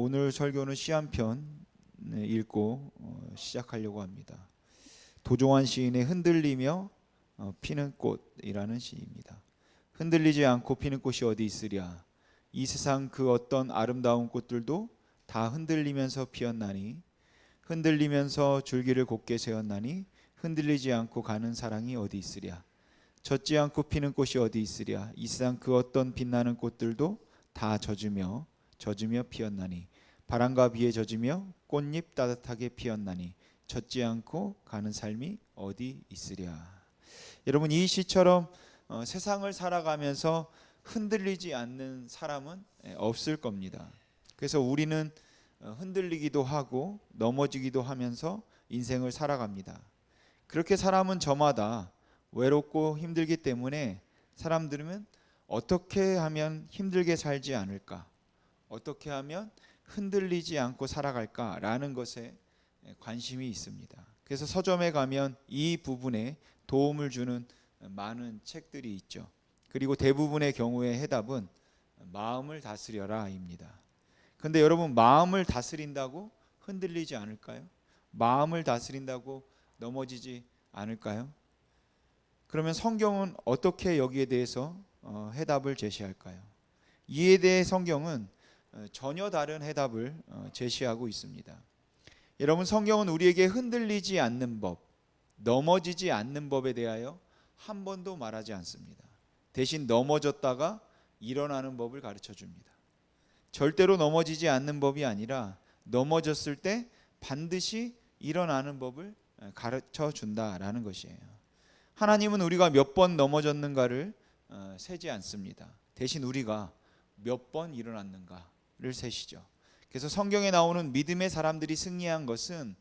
오늘 설교는 시 한 편 읽고 시작하려고 합니다. 도종환 시인의 흔들리며 피는 꽃이라는 시입니다. 흔들리지 않고 피는 꽃이 어디 있으랴. 이 세상 그 어떤 아름다운 꽃들도 다 흔들리면서 피었나니 흔들리면서 줄기를 곧게 세웠나니 흔들리지 않고 가는 사랑이 어디 있으랴. 젖지 않고 피는 꽃이 어디 있으랴. 이 세상 그 어떤 빛나는 꽃들도 다 젖으며 피었나니 바람과 비에 젖으며 꽃잎 따뜻하게 피었나니 젖지 않고 가는 삶이 어디 있으랴. 여러분, 이 시처럼 세상을 살아가면서 흔들리지 않는 사람은 없을 겁니다. 그래서 우리는 흔들리기도 하고 넘어지기도 하면서 인생을 살아갑니다. 그렇게 사람은 저마다 외롭고 힘들기 때문에 사람들은 어떻게 하면 힘들게 살지 않을까, 어떻게 하면 흔들리지 않고 살아갈까라는 것에 관심이 있습니다. 그래서 서점에 가면 이 부분에 도움을 주는 많은 책들이 있죠. 그리고 대부분의 경우의 해답은 마음을 다스려라입니다. 근데 여러분, 마음을 다스린다고 흔들리지 않을까요? 마음을 다스린다고 넘어지지 않을까요? 그러면 성경은 어떻게 여기에 대해서 해답을 제시할까요? 이에 대해 성경은 전혀 다른 해답을 제시하고 있습니다. 여러분, 성경은 우리에게 흔들리지 않는 법, 넘어지지 않는 법에 대하여 한 번도 말하지 않습니다. 대신 넘어졌다가 일어나는 법을 가르쳐 줍니다. 절대로 넘어지지 않는 법이 아니라 넘어졌을 때 반드시 일어나는 법을 가르쳐 준다라는 것이에요. 하나님은 우리가 몇 번 넘어졌는가를 세지 않습니다. 대신 우리가 몇 번 일어났는가를 세시죠. 그래서 성경에 나오는 믿음의 사람들이 승리한 것은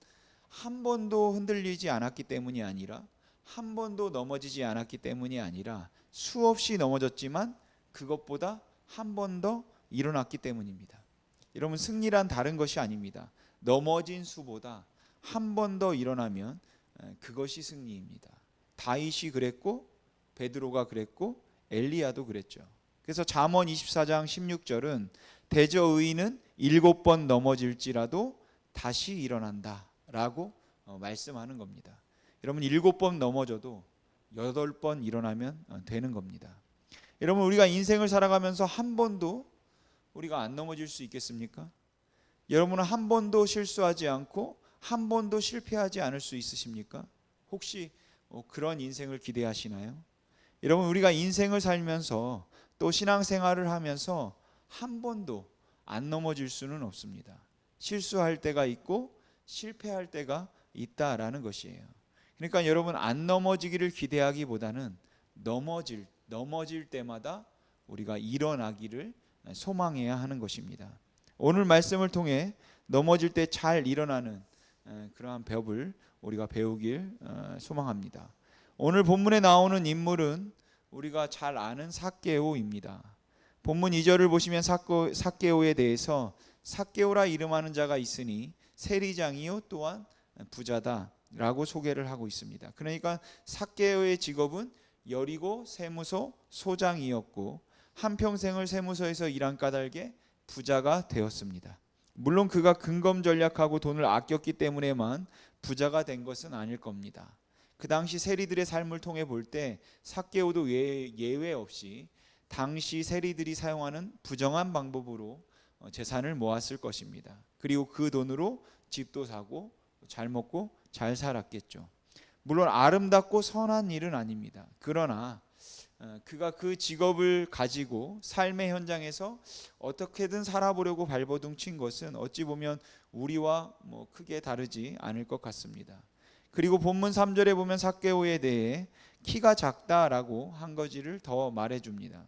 한 번도 흔들리지 않았기 때문이 아니라, 한 번도 넘어지지 않았기 때문이 아니라 수없이 넘어졌지만 그것보다 한 번 더 일어났기 때문입니다. 여러분, 승리란 다른 것이 아닙니다. 넘어진 수보다 한 번 더 일어나면 그것이 승리입니다. 다윗이 그랬고, 베드로가 그랬고, 엘리야도 그랬죠. 그래서 잠언 24장 16절은 대저 의인은 7번 넘어질지라도 다시 일어난다 라고 말씀하는 겁니다. 여러분, 7번 넘어져도 8번 일어나면 되는 겁니다. 여러분, 우리가 인생을 살아가면서 한 번도 우리가 안 넘어질 수 있겠습니까? 여러분은 한 번도 실수하지 않고 한 번도 실패하지 않을 수 있으십니까? 혹시 그런 인생을 기대하시나요? 여러분, 우리가 인생을 살면서 또 신앙생활을 하면서 한 번도 안 넘어질 수는 없습니다. 실수할 때가 있고 실패할 때가 있다라는 것이에요. 그러니까 여러분, 안 넘어지기를 기대하기보다는 넘어질 때마다 우리가 일어나기를 소망해야 하는 것입니다. 오늘 말씀을 통해 넘어질 때 잘 일어나는 그러한 법을 우리가 배우길 소망합니다. 오늘 본문에 나오는 인물은 우리가 잘 아는 삭개오입니다. 본문 2절을 보시면 삭개오에 대해서 삭개오라 이름하는 자가 있으니 세리장이요 또한 부자다라고 소개를 하고 있습니다. 그러니까 삭개오의 직업은 여리고 세무서 소장이었고 한평생을 세무서에서 일한 까닭에 부자가 되었습니다. 물론 그가 근검전략하고 돈을 아꼈기 때문에만 부자가 된 것은 아닐 겁니다. 그 당시 세리들의 삶을 통해 볼 때 삭개오도 예외 없이 당시 세리들이 사용하는 부정한 방법으로 재산을 모았을 것입니다. 그리고 그 돈으로 집도 사고 잘 먹고 잘 살았겠죠. 물론 아름답고 선한 일은 아닙니다. 그러나 그가 그 직업을 가지고 삶의 현장에서 어떻게든 살아보려고 발버둥 친 것은 어찌 보면 우리와 크게 다르지 않을 것 같습니다. 그리고 본문 3절에 보면 삭개오에 대해 키가 작다라고 한 가지를 더 말해줍니다.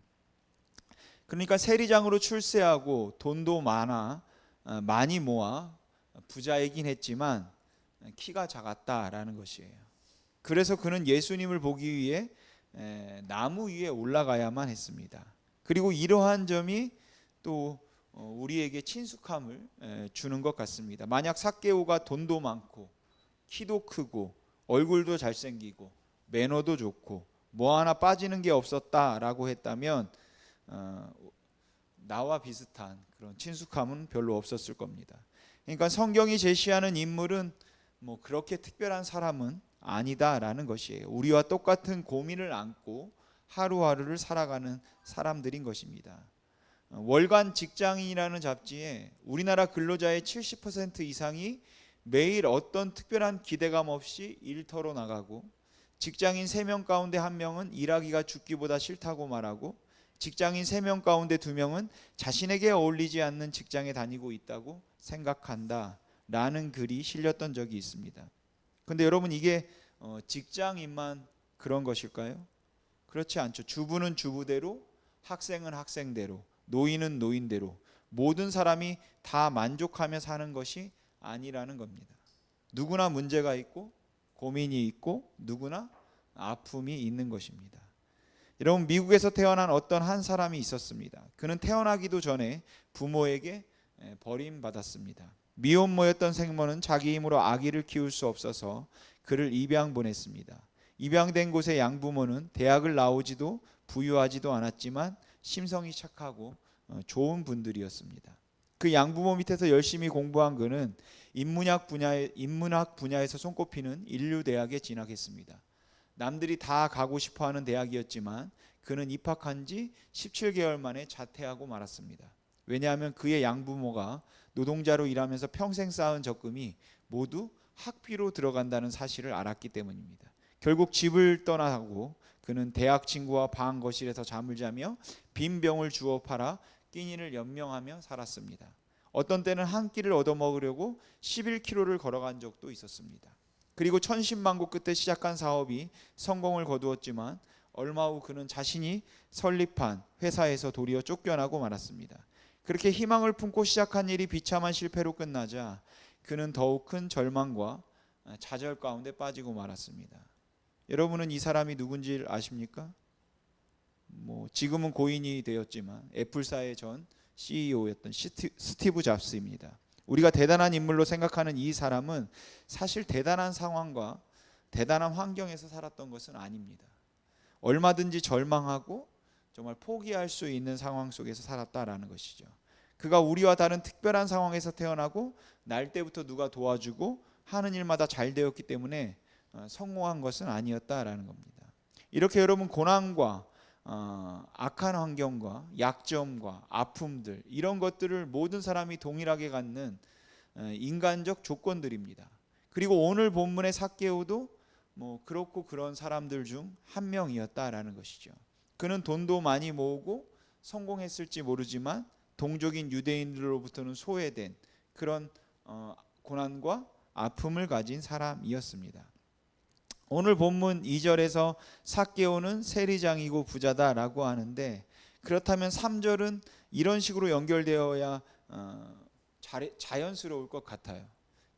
그러니까 세리장으로 출세하고 돈도 많이 모아 부자이긴 했지만 키가 작았다라는 것이에요. 그래서 그는 예수님을 보기 위해 나무 위에 올라가야만 했습니다. 그리고 이러한 점이 또 우리에게 친숙함을 주는 것 같습니다. 만약 삭개오가 돈도 많고 키도 크고 얼굴도 잘생기고 매너도 좋고 뭐 하나 빠지는 게 없었다라고 했다면 나와 비슷한 그런 친숙함은 별로 없었을 겁니다. 그러니까 성경이 제시하는 인물은 뭐 그렇게 특별한 사람은 아니다라는 것이에요. 우리와 똑같은 고민을 안고 하루하루를 살아가는 사람들인 것입니다. 월간 직장인이라는 잡지에 우리나라 근로자의 70% 이상이 매일 어떤 특별한 기대감 없이 일터로 나가고, 직장인 3명 가운데 1명은 일하기가 죽기보다 싫다고 말하고, 직장인 3명 가운데 2명은 자신에게 어울리지 않는 직장에 다니고 있다고 생각한다 라는 글이 실렸던 적이 있습니다. 근데 여러분, 이게 직장인만 그런 것일까요? 그렇지 않죠. 주부는 주부대로, 학생은 학생대로, 노인은 노인대로 모든 사람이 다 만족하며 사는 것이 아니라는 겁니다. 누구나 문제가 있고 고민이 있고 누구나 아픔이 있는 것입니다. 여러분, 미국에서 태어난 어떤 한 사람이 있었습니다. 그는 태어나기도 전에 부모에게 버림받았습니다. 미혼모였던 생모는 자기 힘으로 아기를 키울 수 없어서 그를 입양 보냈습니다. 입양된 곳의 양부모는 대학을 나오지도 부유하지도 않았지만 심성이 착하고 좋은 분들이었습니다. 그 양부모 밑에서 열심히 공부한 그는 인문학 분야에서 손꼽히는 인류대학에 진학했습니다. 남들이 다 가고 싶어하는 대학이었지만 그는 입학한 지 17개월 만에 자퇴하고 말았습니다. 왜냐하면 그의 양부모가 노동자로 일하면서 평생 쌓은 적금이 모두 학비로 들어간다는 사실을 알았기 때문입니다. 결국 집을 떠나고 그는 대학 친구와 방 거실에서 잠을 자며 빈 병을 주워 팔아 끼니를 연명하며 살았습니다. 어떤 때는 한 끼를 얻어먹으려고 11km를 걸어간 적도 있었습니다. 그리고 천신만고 끝에 시작한 사업이 성공을 거두었지만 얼마 후 그는 자신이 설립한 회사에서 도리어 쫓겨나고 말았습니다. 그렇게 희망을 품고 시작한 일이 비참한 실패로 끝나자 그는 더욱 큰 절망과 좌절 가운데 빠지고 말았습니다. 여러분은 이 사람이 누군지 아십니까? 지금은 고인이 되었지만 애플사의 전 CEO였던 스티브 잡스입니다. 우리가 대단한 인물로 생각하는 이 사람은 사실 대단한 상황과 대단한 환경에서 살았던 것은 아닙니다. 얼마든지 절망하고 정말 포기할 수 있는 상황 속에서 살았다라는 것이죠. 그가 우리와 다른 특별한 상황에서 태어나고 날 때부터 누가 도와주고 하는 일마다 잘 되었기 때문에 성공한 것은 아니었다라는 겁니다. 이렇게 여러분, 고난과 악한 환경과 약점과 아픔들, 이런 것들을 모든 사람이 동일하게 갖는 인간적 조건들입니다. 그리고 오늘 본문의 삭개오도 그렇고 그런 사람들 중 한 명이었다라는 것이죠. 그는 돈도 많이 모으고 성공했을지 모르지만 동족인 유대인들로부터는 소외된 그런 고난과 아픔을 가진 사람이었습니다. 오늘 본문 2절에서 삭개오는 세리장이고 부자다라고 하는데, 그렇다면 3절은 이런 식으로 연결되어야 자연스러울 것 같아요.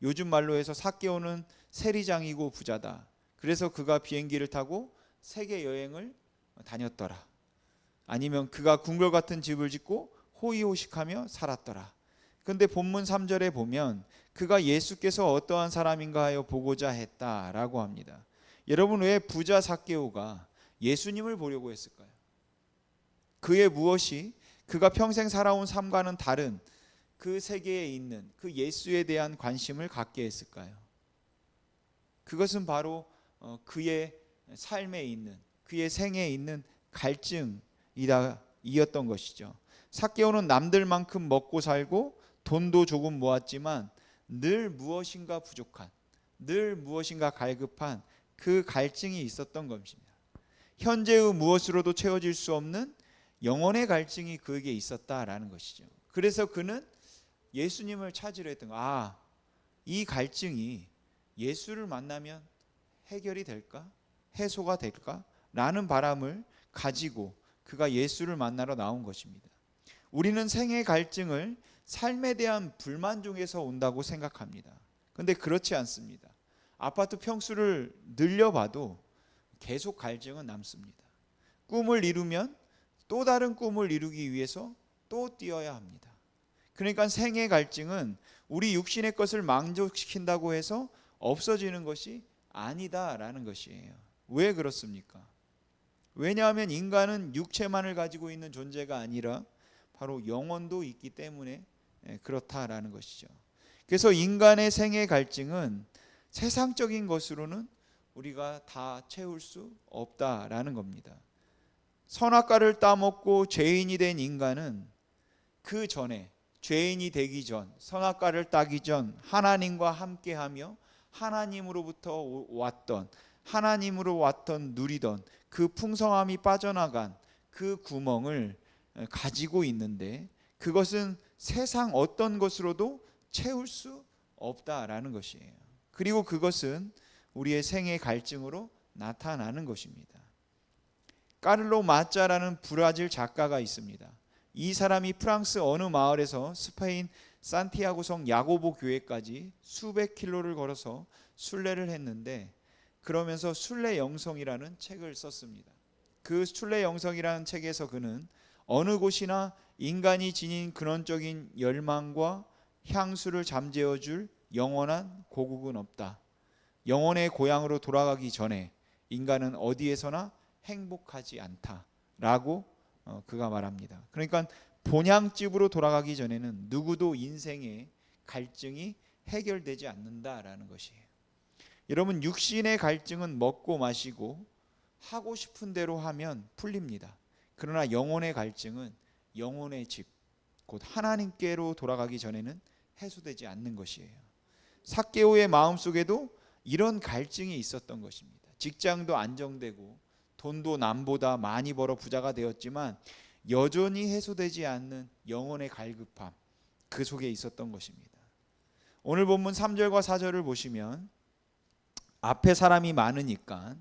요즘 말로 해서 삭개오는 세리장이고 부자다. 그래서 그가 비행기를 타고 세계 여행을 다녔더라. 아니면 그가 궁궐 같은 집을 짓고 호의호식하며 살았더라. 그런데 본문 3절에 보면 그가 예수께서 어떠한 사람인가 하여 보고자 했다라고 합니다. 여러분, 왜 부자 삭개오가 예수님을 보려고 했을까요? 그의 무엇이 그가 평생 살아온 삶과는 다른 그 세계에 있는 그 예수에 대한 관심을 갖게 했을까요? 그것은 바로 그의 삶에 있는, 그의 생에 있는 갈증이었던 것이죠. 삭개오는 남들만큼 먹고 살고 돈도 조금 모았지만 늘 무엇인가 부족한, 늘 무엇인가 갈급한 그 갈증이 있었던 것입니다. 현재의 무엇으로도 채워질 수 없는 영혼의 갈증이 그에게 있었다라는 것이죠. 그래서 그는 예수님을 찾으려 했던 거. 이 갈증이 예수를 만나면 해결이 될까? 해소가 될까? 라는 바람을 가지고 그가 예수를 만나러 나온 것입니다. 우리는 생의 갈증을 삶에 대한 불만 중에서 온다고 생각합니다. 그런데 그렇지 않습니다. 아파트 평수를 늘려봐도 계속 갈증은 남습니다. 꿈을 이루면 또 다른 꿈을 이루기 위해서 또 뛰어야 합니다. 그러니까 생의 갈증은 우리 육신의 것을 만족시킨다고 해서 없어지는 것이 아니다라는 것이에요. 왜 그렇습니까? 왜냐하면 인간은 육체만을 가지고 있는 존재가 아니라 바로 영혼도 있기 때문에 그렇다라는 것이죠. 그래서 인간의 생애 갈증은 세상적인 것으로는 우리가 다 채울 수 없다라는 겁니다. 선악과를 따먹고 죄인이 된 인간은 그 전에, 죄인이 되기 전, 선악과를 따기 전 하나님과 함께하며 하나님으로부터 왔던, 하나님으로 왔던 누리던 그 풍성함이 빠져나간 그 구멍을 가지고 있는데, 그것은 세상 어떤 것으로도 채울 수 없다라는 것이에요. 그리고 그것은 우리의 생애 갈증으로 나타나는 것입니다. 까를로 마짜라는 브라질 작가가 있습니다. 이 사람이 프랑스 어느 마을에서 스페인 산티아고성 야고보 교회까지 수백 킬로를 걸어서 순례를 했는데, 그러면서 순례 영성이라는 책을 썼습니다. 그 순례 영성이라는 책에서 그는 어느 곳이나 인간이 지닌 근원적인 열망과 향수를 잠재워 줄 영원한 고국은 없다. 영혼의 고향으로 돌아가기 전에 인간은 어디에서나 행복하지 않다라고 그가 말합니다. 그러니까 본향집으로 돌아가기 전에는 누구도 인생의 갈증이 해결되지 않는다라는 것이에요. 여러분, 육신의 갈증은 먹고 마시고 하고 싶은 대로 하면 풀립니다. 그러나 영혼의 갈증은 영혼의 집, 곧 하나님께로 돌아가기 전에는 해소되지 않는 것이에요. 삭개오의 마음속에도 이런 갈증이 있었던 것입니다. 직장도 안정되고 돈도 남보다 많이 벌어 부자가 되었지만 여전히 해소되지 않는 영혼의 갈급함, 그 속에 있었던 것입니다. 오늘 본문 3절과 4절을 보시면 앞에 사람이 많으니까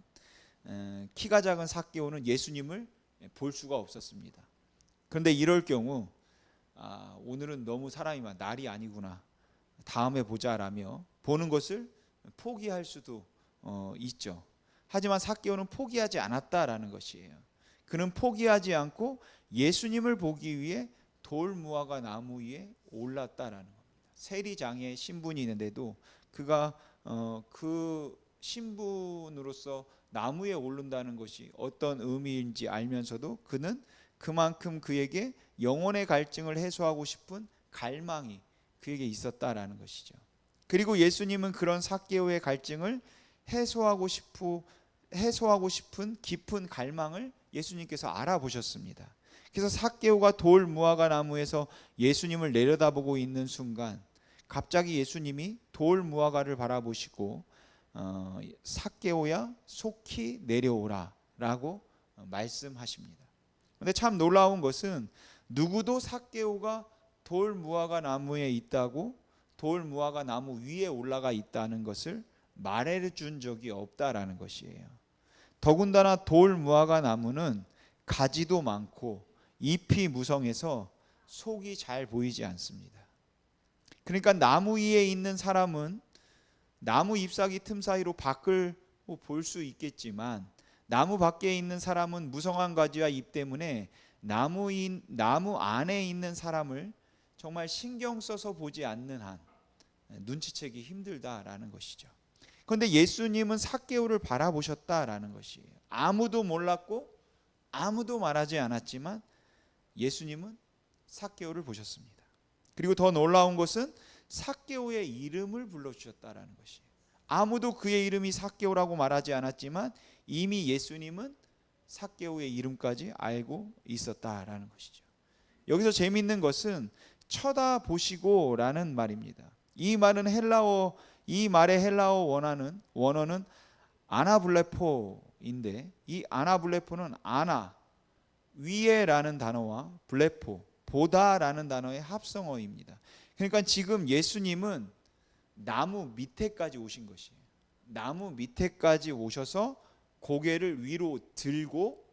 키가 작은 삭개오는 예수님을 볼 수가 없었습니다. 그런데 이럴 경우 오늘은 너무 사람이 많아, 날이 아니구나, 다음에 보자라며 보는 것을 포기할 수도 있죠. 하지만 삭개오는 포기하지 않았다라는 것이에요. 그는 포기하지 않고 예수님을 보기 위해 돌무화과 나무 위에 올랐다라는 겁니다. 세리장의 신분이 있는데도 그가 그 신분으로서 나무에 오른다는 것이 어떤 의미인지 알면서도 그는 그만큼 그에게 영혼의 갈증을 해소하고 싶은 갈망이 그에게 있었다라는 것이죠. 그리고 예수님은 그런 삭개오의 갈증을 해소하고 싶은 깊은 갈망을 예수님께서 알아보셨습니다. 그래서 삭개오가 돌 무화과 나무에서 예수님을 내려다보고 있는 순간 갑자기 예수님이 돌 무화과를 바라보시고 삭개오야 속히 내려오라 라고 말씀하십니다. 그런데 참 놀라운 것은 누구도 삭개오가 돌 무화과 나무에 있다고, 돌 무화과 나무 위에 올라가 있다는 것을 말해준 적이 없다라는 것이에요. 더군다나 돌 무화과 나무는 가지도 많고 잎이 무성해서 속이 잘 보이지 않습니다. 그러니까 나무 위에 있는 사람은 나무 잎사귀 틈 사이로 밖을 볼 수 있겠지만, 나무 밖에 있는 사람은 무성한 가지와 잎 때문에 나무 안에 있는 사람을 정말 신경 써서 보지 않는 한 눈치채기 힘들다라는 것이죠. 그런데 예수님은 삭개오를 바라보셨다라는 것이에요. 아무도 몰랐고 아무도 말하지 않았지만 예수님은 삭개오를 보셨습니다. 그리고 더 놀라운 것은 삭개오의 이름을 불러주셨다라는 것이에요. 아무도 그의 이름이 삭개오라고 말하지 않았지만 이미 예수님은 삭개오의 이름까지 알고 있었다라는 것이죠. 여기서 재미있는 것은 쳐다보시고라는 말입니다. 이 말의 헬라어 원어는 아나블레포인데, 이 아나블레포는 아나, 위에라는 단어와 블레포, 보다라는 단어의 합성어입니다. 그러니까 지금 예수님은 나무 밑에까지 오신 것이에요. 나무 밑에까지 오셔서 고개를 위로 들고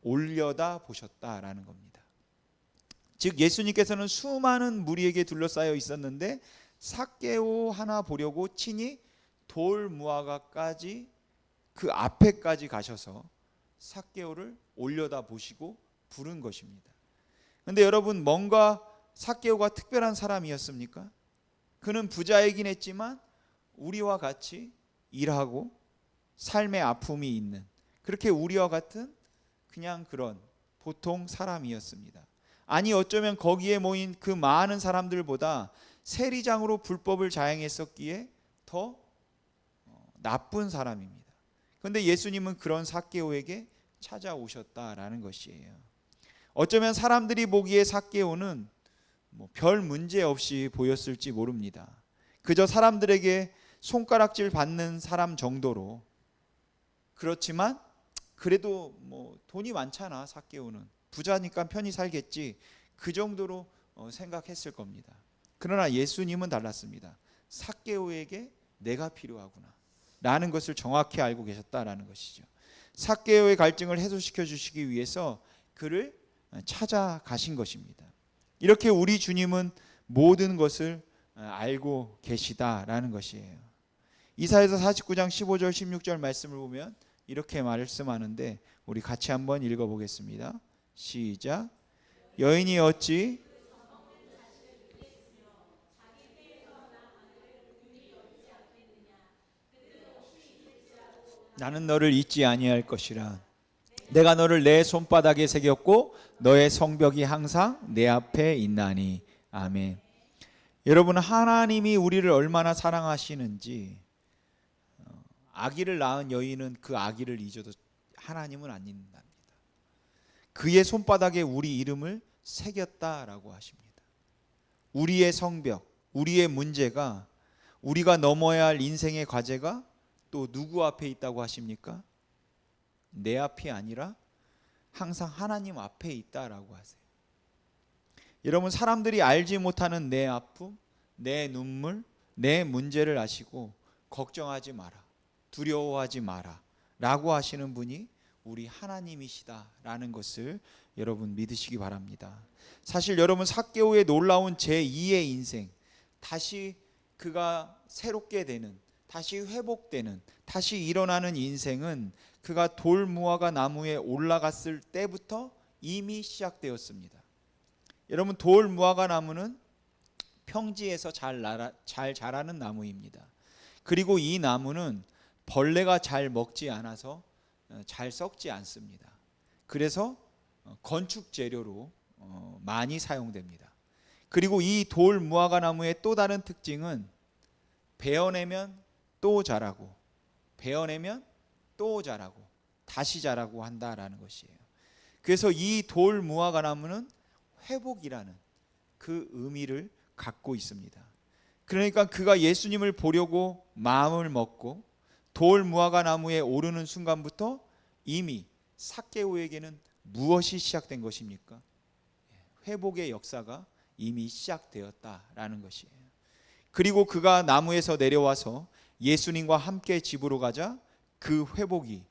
올려다 보셨다라는 겁니다. 즉 예수님께서는 수많은 무리에게 둘러싸여 있었는데 삭개오 하나 보려고 친히 돌 무화과까지 그 앞에까지 가셔서 삭개오를 올려다 보시고 부른 것입니다. 그런데 여러분, 뭔가 삭개오가 특별한 사람이었습니까? 그는 부자이긴 했지만 우리와 같이 일하고 삶의 아픔이 있는, 그렇게 우리와 같은 그냥 그런 보통 사람이었습니다. 아니 어쩌면 거기에 모인 그 많은 사람들보다 세리장으로 불법을 자행했었기에 더 나쁜 사람입니다. 그런데 예수님은 그런 삭개오에게 찾아오셨다라는 것이에요. 어쩌면 사람들이 보기에 삭개오는 별 문제 없이 보였을지 모릅니다. 그저 사람들에게 손가락질 받는 사람 정도로. 그렇지만 그래도 돈이 많잖아, 삭개오는. 부자니까 편히 살겠지. 그 정도로 생각했을 겁니다. 그러나 예수님은 달랐습니다. 삭개오에게 내가 필요하구나 라는 것을 정확히 알고 계셨다라는 것이죠. 삭개오의 갈증을 해소시켜 주시기 위해서 그를 찾아가신 것입니다. 이렇게 우리 주님은 모든 것을 알고 계시다라는 것이에요. 이사야서 49장 15절 16절 말씀을 보면 이렇게 말씀하는데 우리 같이 한번 읽어보겠습니다. 시작. 여인이 어찌 나는 너를 잊지 아니할 것이라. 내가 너를 내 손바닥에 새겼고 너의 성벽이 항상 내 앞에 있나니. 아멘. 여러분, 하나님이 우리를 얼마나 사랑하시는지, 아기를 낳은 여인은 그 아기를 잊어도 하나님은 안 잊는답니다. 그의 손바닥에 우리 이름을 새겼다라고 하십니다. 우리의 성벽, 우리의 문제가, 우리가 넘어야 할 인생의 과제가 또 누구 앞에 있다고 하십니까? 내 앞이 아니라 항상 하나님 앞에 있다라고 하세요. 여러분, 사람들이 알지 못하는 내 아픔, 내 눈물, 내 문제를 아시고 걱정하지 마라, 두려워하지 마라 라고 하시는 분이 우리 하나님이시다라는 것을 여러분 믿으시기 바랍니다. 사실 여러분, 삭개오의 놀라운 제2의 인생, 다시 그가 새롭게 되는, 다시 회복되는, 다시 일어나는 인생은 그가 돌 무화과 나무에 올라갔을 때부터 이미 시작되었습니다. 여러분, 돌 무화과 나무는 평지에서 잘 자라는 나무입니다. 그리고 이 나무는 벌레가 잘 먹지 않아서 잘 썩지 않습니다. 그래서 건축 재료로 많이 사용됩니다. 그리고 이 돌 무화과 나무의 또 다른 특징은 베어내면 또 자라고, 베어내면 또 자라고, 다시 자라고 한다라는 것이에요. 그래서 이 돌 무화과 나무는 회복이라는 그 의미를 갖고 있습니다. 그러니까 그가 예수님을 보려고 마음을 먹고 돌 무화과 나무에 오르는 순간부터 이미 삭개오에게는 무엇이 시작된 것입니까? 회복의 역사가 이미 시작되었다라는 것이에요. 그리고 그가 나무에서 내려와서 예수님과 함께 집으로 가자 그 회복이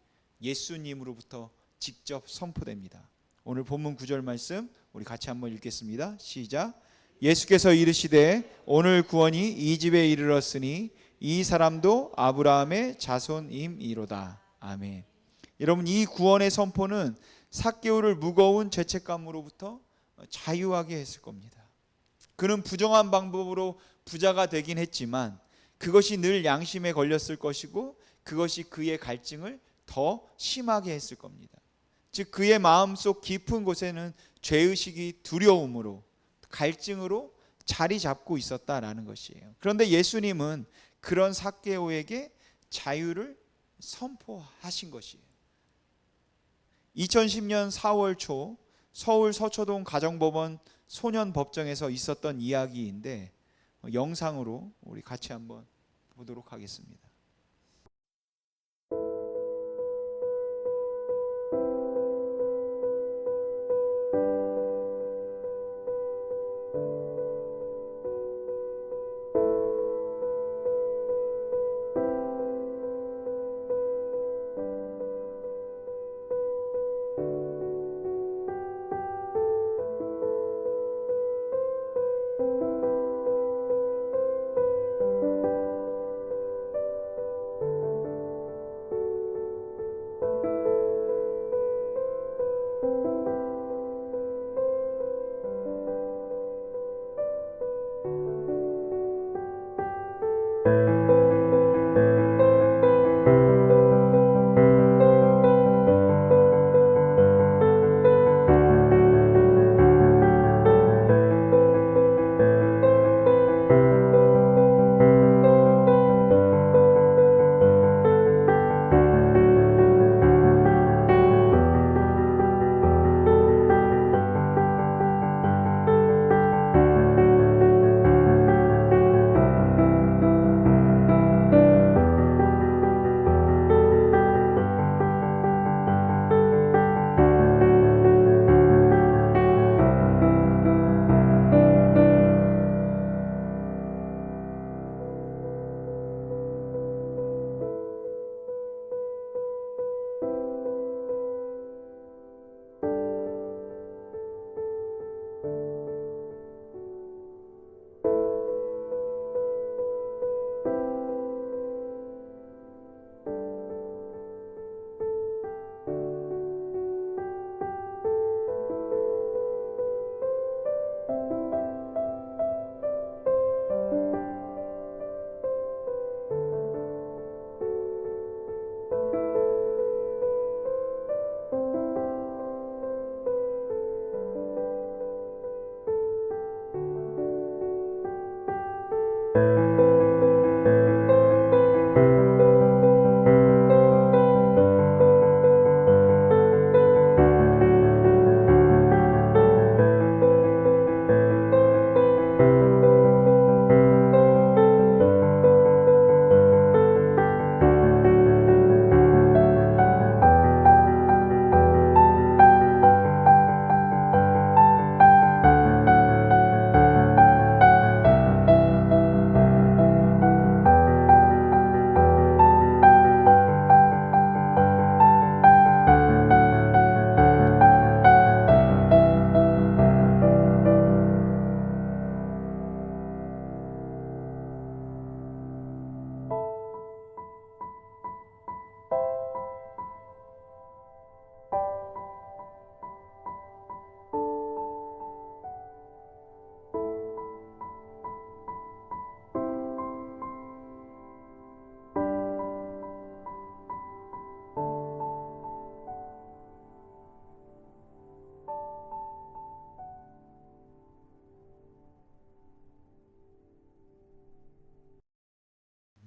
예수님으로부터 직접 선포됩니다. 오늘 본문 9절 말씀 우리 같이 한번 읽겠습니다. 시작. 예수께서 이르시되 오늘 구원이 이 집에 이르렀으니 이 사람도 아브라함의 자손임이로다. 아멘. 여러분, 이 구원의 선포는 삭개오를 무거운 죄책감으로부터 자유하게 했을 겁니다. 그는 부정한 방법으로 부자가 되긴 했지만 그것이 늘 양심에 걸렸을 것이고 그것이 그의 갈증을 더 심하게 했을 겁니다. 즉 그의 마음속 깊은 곳에는 죄의식이 두려움으로, 갈증으로 자리 잡고 있었다라는 것이에요. 그런데 예수님은 그런 삭개오에게 자유를 선포하신 것이에요. 2010년 4월 초 서울 서초동 가정법원 소년법정에서 있었던 이야기인데 영상으로 우리 같이 한번 보도록 하겠습니다.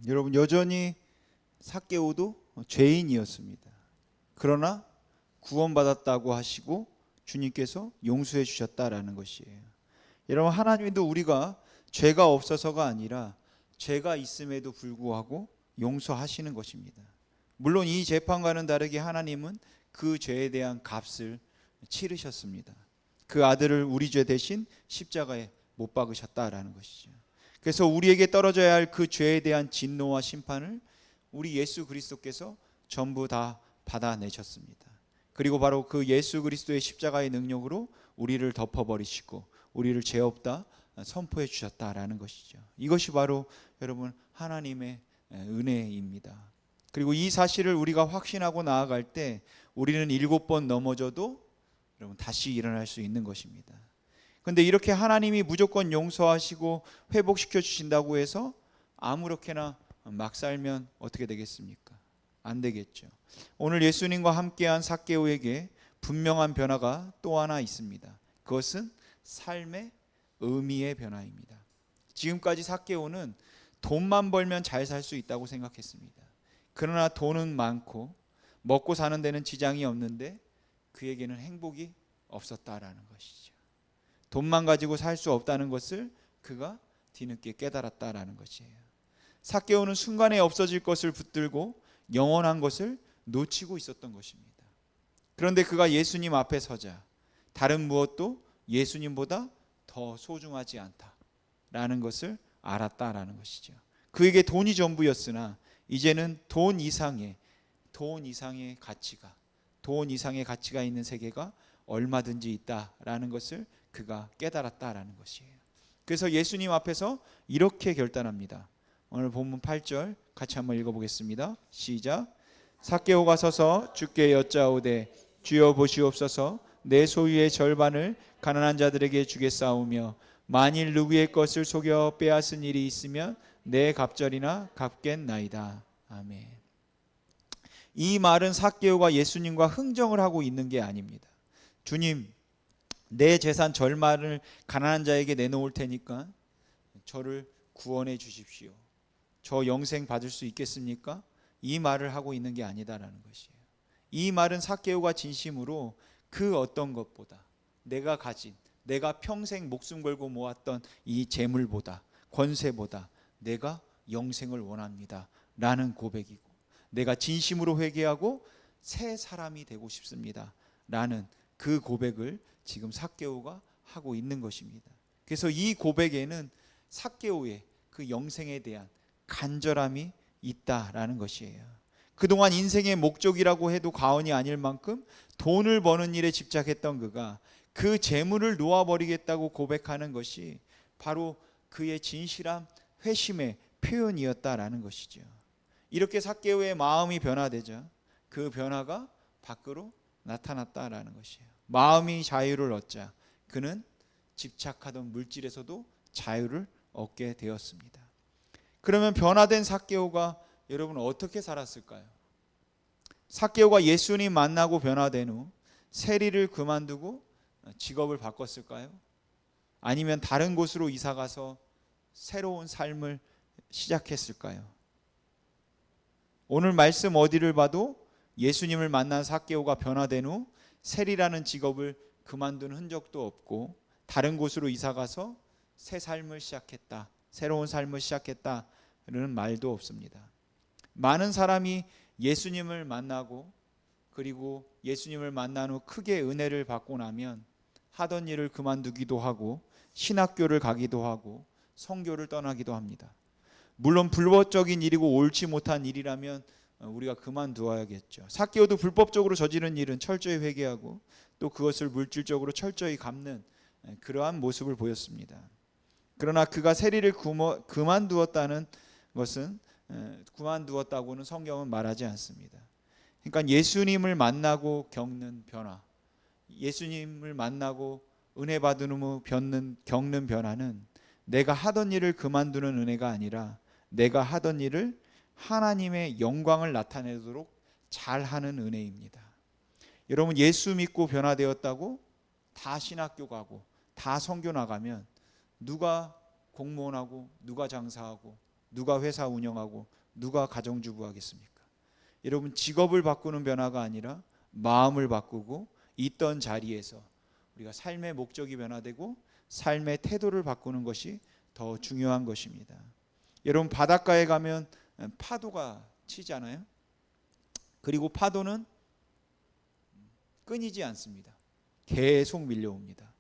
여러분, 여전히 삭개오도 죄인이었습니다. 그러나 구원받았다고 하시고 주님께서 용서해 주셨다라는 것이에요. 여러분, 하나님도 우리가 죄가 없어서가 아니라 죄가 있음에도 불구하고 용서하시는 것입니다. 물론 이 재판과는 다르게 하나님은 그 죄에 대한 값을 치르셨습니다. 그 아들을 우리 죄 대신 십자가에 못 박으셨다라는 것이죠. 그래서 우리에게 떨어져야 할 그 죄에 대한 진노와 심판을 우리 예수 그리스도께서 전부 다 받아내셨습니다. 그리고 바로 그 예수 그리스도의 십자가의 능력으로 우리를 덮어버리시고 우리를 죄 없다 선포해 주셨다라는 것이죠. 이것이 바로 여러분 하나님의 은혜입니다. 그리고 이 사실을 우리가 확신하고 나아갈 때 우리는 7번 넘어져도 여러분 다시 일어날 수 있는 것입니다. 그런데 이렇게 하나님이 무조건 용서하시고 회복시켜 주신다고 해서 아무렇게나 막 살면 어떻게 되겠습니까? 안 되겠죠. 오늘 예수님과 함께한 삭개오에게 분명한 변화가 또 하나 있습니다. 그것은 삶의 의미의 변화입니다. 지금까지 삭개오는 돈만 벌면 잘 살 수 있다고 생각했습니다. 그러나 돈은 많고 먹고 사는 데는 지장이 없는데 그에게는 행복이 없었다라는 것이죠. 돈만 가지고 살 수 없다는 것을 그가 뒤늦게 깨달았다라는 것이에요. 삭개오는 순간에 없어질 것을 붙들고 영원한 것을 놓치고 있었던 것입니다. 그런데 그가 예수님 앞에 서자 다른 무엇도 예수님보다 더 소중하지 않다라는 것을 알았다라는 것이죠. 그에게 돈이 전부였으나 이제는 돈 이상의 가치가, 돈 이상의 가치가 있는 세계가 얼마든지 있다라는 것을 그가 깨달았다라는 것이에요. 그래서 예수님 앞에서 이렇게 결단합니다. 오늘 본문 8절 같이 한번 읽어보겠습니다. 시작. 삭개오가 서서 주께 여짜오되 주여 보시옵소서 내 소유의 절반을 가난한 자들에게 주겠사오며 만일 누구의 것을 속여 빼앗은 일이 있으면 내 갑절이나 갚겠나이다. 아멘. 이 말은 삭개오가 예수님과 흥정을 하고 있는 게 아닙니다. 주님, 내 재산 절반을 가난한 자에게 내놓을 테니까 저를 구원해 주십시오. 저 영생 받을 수 있겠습니까? 이 말을 하고 있는 게 아니다라는 것이에요. 이 말은 삭개오가 진심으로 그 어떤 것보다 내가 가진, 내가 평생 목숨 걸고 모았던 이 재물보다, 권세보다 내가 영생을 원합니다 라는 고백이고, 내가 진심으로 회개하고 새 사람이 되고 싶습니다 라는 그 고백을 지금 삭개오가 하고 있는 것입니다. 그래서 이 고백에는 삭개오의 그 영생에 대한 간절함이 있다라는 것이에요. 그동안 인생의 목적이라고 해도 과언이 아닐 만큼 돈을 버는 일에 집착했던 그가 그 재물을 놓아버리겠다고 고백하는 것이 바로 그의 진실한 회심의 표현이었다라는 것이죠. 이렇게 삭개오의 마음이 변화되자 그 변화가 밖으로 나타났다라는 것이에요. 마음이 자유를 얻자 그는 집착하던 물질에서도 자유를 얻게 되었습니다. 그러면 변화된 삭개오가 여러분 어떻게 살았을까요? 삭개오가 예수님 만나고 변화된 후 세리를 그만두고 직업을 바꿨을까요? 아니면 다른 곳으로 이사가서 새로운 삶을 시작했을까요? 오늘 말씀 어디를 봐도 예수님을 만난 삭개오가 변화된 후 세리라는 직업을 그만둔 흔적도 없고 다른 곳으로 이사가서 새 삶을 시작했다, 새로운 삶을 시작했다는 말도 없습니다. 많은 사람이 예수님을 만나고 그리고 예수님을 만난 후 크게 은혜를 받고 나면 하던 일을 그만두기도 하고 신학교를 가기도 하고 선교를 떠나기도 합니다. 물론 불법적인 일이고 옳지 못한 일이라면 우리가 그만두어야겠죠. 삭개오도 불법적으로 저지른 일은 철저히 회개하고 또 그것을 물질적으로 철저히 갚는 그러한 모습을 보였습니다. 그러나 그가 세리를 그만두었다는 것은 그만두었다고는 성경은 말하지 않습니다. 그러니까 예수님을 만나고 겪는 변화, 예수님을 만나고 은혜 받은 후 겪는 변화는 내가 하던 일을 그만두는 은혜가 아니라 내가 하던 일을 하나님의 영광을 나타내도록 잘하는 은혜입니다. 여러분, 예수 믿고 변화되었다고 다 신학교 가고 다 선교 나가면 누가 공무원하고 누가 장사하고 누가 회사 운영하고 누가 가정주부 하겠습니까? 여러분, 직업을 바꾸는 변화가 아니라 마음을 바꾸고 있던 자리에서 우리가 삶의 목적이 변화되고 삶의 태도를 바꾸는 것이 더 중요한 것입니다. 여러분, 바닷가에 가면 파도가 치잖아요. 그리고 파도는 끊이지 않습니다. 계속 밀려옵니다.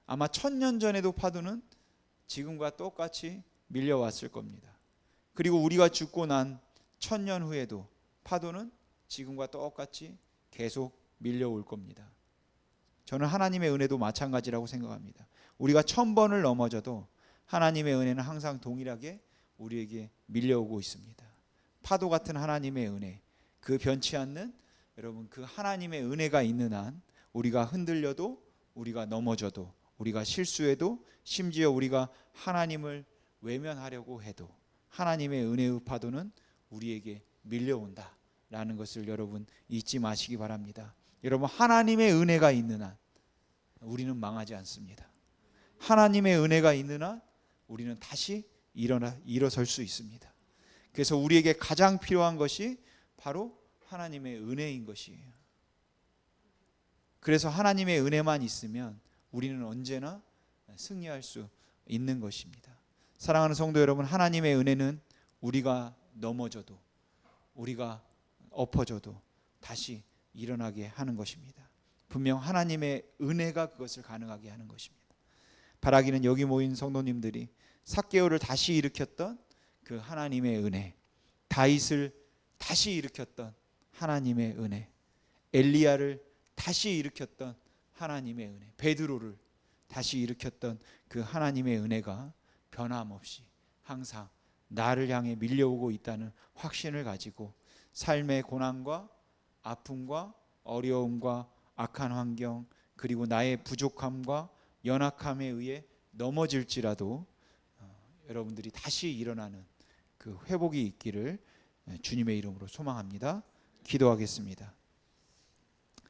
아마 1000년 전에도 파도는 지금과 똑같이 밀려왔을 겁니다. 그리고 우리가 죽고 난 1000년 후에도 파도는 지금과 똑같이 계속 밀려올 겁니다. 저는 하나님의 은혜도 마찬가지라고 생각합니다. 우리가 1000번을 넘어져도 하나님의 은혜는 항상 동일하게 우리에게 밀려오고 있습니다. 파도 같은 하나님의 은혜, 그 변치 않는 여러분, 그 하나님의 은혜가 있는 한 우리가 흔들려도, 우리가 넘어져도, 우리가 실수해도, 심지어 우리가 하나님을 외면하려고 해도 하나님의 은혜의 파도는 우리에게 밀려온다라는 것을 여러분 잊지 마시기 바랍니다. 여러분, 하나님의 은혜가 있는 한 우리는 망하지 않습니다. 하나님의 은혜가 있는 한 우리는 다시 일어설 수 있습니다. 그래서 우리에게 가장 필요한 것이 바로 하나님의 은혜인 것이에요. 그래서 하나님의 은혜만 있으면 우리는 언제나 승리할 수 있는 것입니다. 사랑하는 성도 여러분, 하나님의 은혜는 우리가 넘어져도, 우리가 엎어져도 다시 일어나게 하는 것입니다. 분명 하나님의 은혜가 그것을 가능하게 하는 것입니다. 바라기는 여기 모인 성도님들이 삭개오를 다시 일으켰던 그 하나님의 은혜, 다윗을 다시 일으켰던 하나님의 은혜, 엘리야를 다시 일으켰던 하나님의 은혜, 베드로를 다시 일으켰던 그 하나님의 은혜가 변함없이 항상 나를 향해 밀려오고 있다는 확신을 가지고 삶의 고난과 아픔과 어려움과 악한 환경, 그리고 나의 부족함과 연약함에 의해 넘어질지라도 여러분들이 다시 일어나는 그 회복이 있기를 주님의 이름으로 소망합니다. 기도하겠습니다.